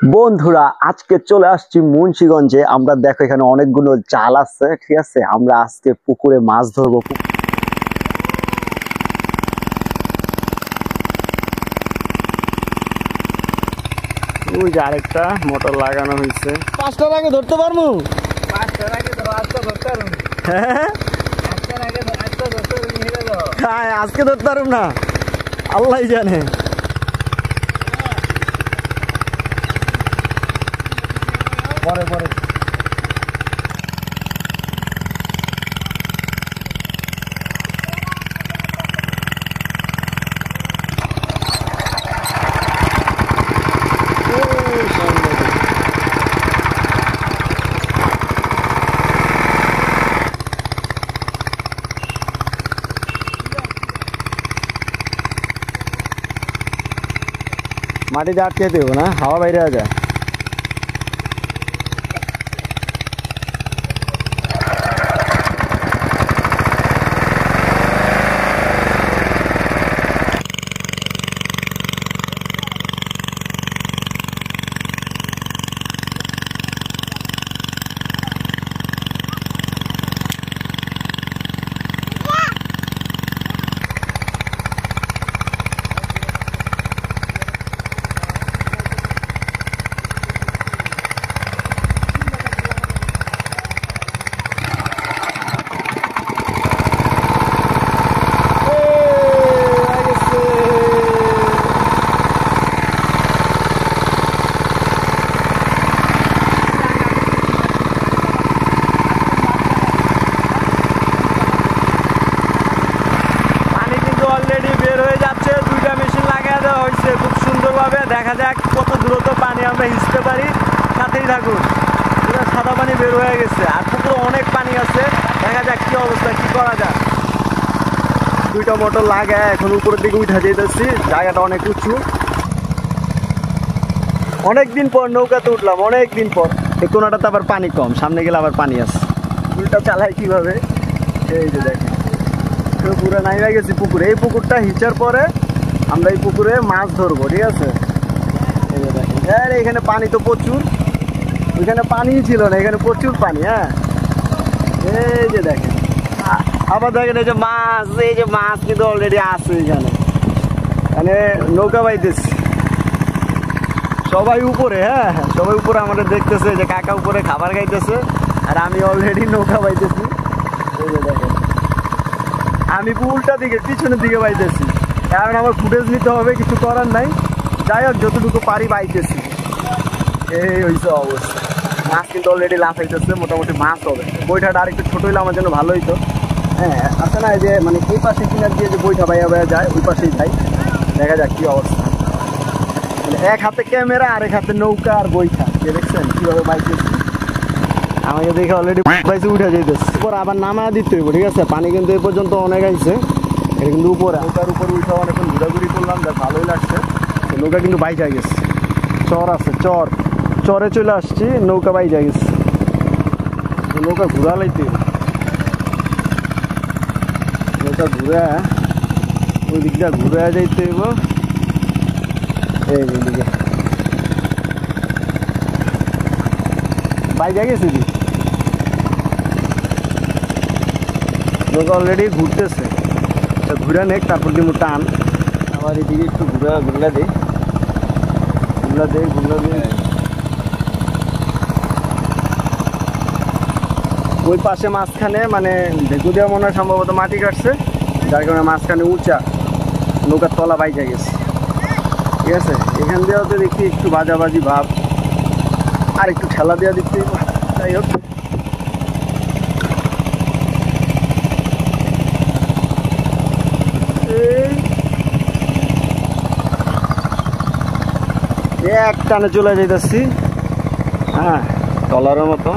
বন্ধুরা আজকে চলে আসছি মুন্সিগঞ্জে। আমরা দেখো এখানে অনেকগুলো জাল আছে, ঠিক আছে। আমরা আজকে পুকুরে মাছ ধরবো। ওই যে আরেকটা মোটর লাগানো হয়েছে। 5টার আগে ধরতে পারবো। হ্যাঁ আজকে ধরতে পারব না, আল্লাহ জানে। পরে পরে মাটিতে আটকে দেবো না, হাওয়া বাইরে যায়। অলরেডি বের হয়ে যাচ্ছে, দুইটা মেশিন লাগিয়ে দেওয়া হয়েছে খুব সুন্দরভাবে। দেখা যাক কত দ্রুত পানি আমরা হিঁচতে পারি। সাথেই থাকুন। পুরো সাদা পানি বের হয়ে গেছে, আর পুকুরে অনেক পানি আছে। দেখা যাক কি অবস্থা, কি করা যায়। দুইটা মোটর লাগায় এখন উপরের দিকে উঠে যেতেছি। জায়গাটা অনেক উঁচু। অনেকদিন পর নৌকাতে উঠলাম, অনেকদিন পর। এই কোনাটাতে আবার পানি কম, সামনে গেলে আবার পানি আছে। উল্টা চালাই কিভাবে, এই যে দেখেন পুরো নাইমা গেছি পুকুরে। এই পুকুরটা হিচার পরে আমরা এই পুকুরে মাছ ধরবো, ঠিক আছে। এই যে দেখেন, হ্যাঁ এখানে পানি তো প্রচুর, ওইখানে পানিই ছিল না, এখানে প্রচুর পানি। হ্যাঁ এই যে দেখেন, আবার দেখেন এই যে মাছ, এই যে মাছ কিন্তু অলরেডি আছে এখানে। মানে নৌকা বাইতেছি সবাই উপরে। হ্যাঁ সবাই উপরে আমাদের দেখতেছে, যে কাকা উপরে খাবার খাইতেছে, আর আমি অলরেডি নৌকা বাইতেছি। এই যে দেখেন আমি উল্টা দিকে পিছনের দিকে বাইতেছি, কারণ আমার ফুটেজ নিতে হবে, কিছু করার নাই। যাই হোক যতটুকু পারি বাইতেছি। এই হয়েছে অবস্থা। মাছ কিন্তু অলরেডি লাফাইতেছে, মোটামুটি মাছ হবে। বইটাটা আর একটু ছোটো হলে আমার জন্য ভালো হইতো। হ্যাঁ আছে না, যে মানে এই পাশে কিনার দিয়ে যে বইটা বাইয়া বাইয়া যায়, ওই পাশেই যাই। দেখা যাক কী অবস্থা। মানে এক হাতে ক্যামেরা আর এক হাতে নৌকা আর বইটা, যে দেখছেন কীভাবে বাইতেছি। আমাকে দেখে অলরেডি বাইসে উঠে যেতেছে। উপর আবার নামা দিতে হইব, ঠিক আছে। পানি কিন্তু এই পর্যন্ত অনেক আইছে, এটা কিন্তু উপরে। নৌকার উপর উঠে অনেকক্ষণ ঘোরাঘুরি করলাম, যা ভালোই লাগছে। নৌকা কিন্তু বাইচা গেছে, চর আছে, চরে চলে আসছি, নৌকা বাইচা গেছে। নৌকা ঘুরা লাইতে, নৌকা ঘুরা ওই দিকটা ঘুরে যাইতে হইব। এইদিকে বাইচা গেছে কি নৌকা অলরেডি ঘুরতেছে। ঘুরে নেক, তারপর দিব টান। আবার এদিকে একটু ঘুরলা দিই। ওই পাশে মাঝখানে মানে ঢেকু দেওয়া মনে হয় সম্ভবত মাটি কাটছে, যার কারণে মাঝখানে উঁচা, নৌকার তলা বাইচা গেছে, ঠিক আছে। এখান দিয়েও তো দেখি একটু বাজাবাজি ভাব, আর একটু ঠেলা দেওয়া দিতে। যাই হোক এক টানে চলে যাইতেছি। হ্যাঁ টলারের মতো।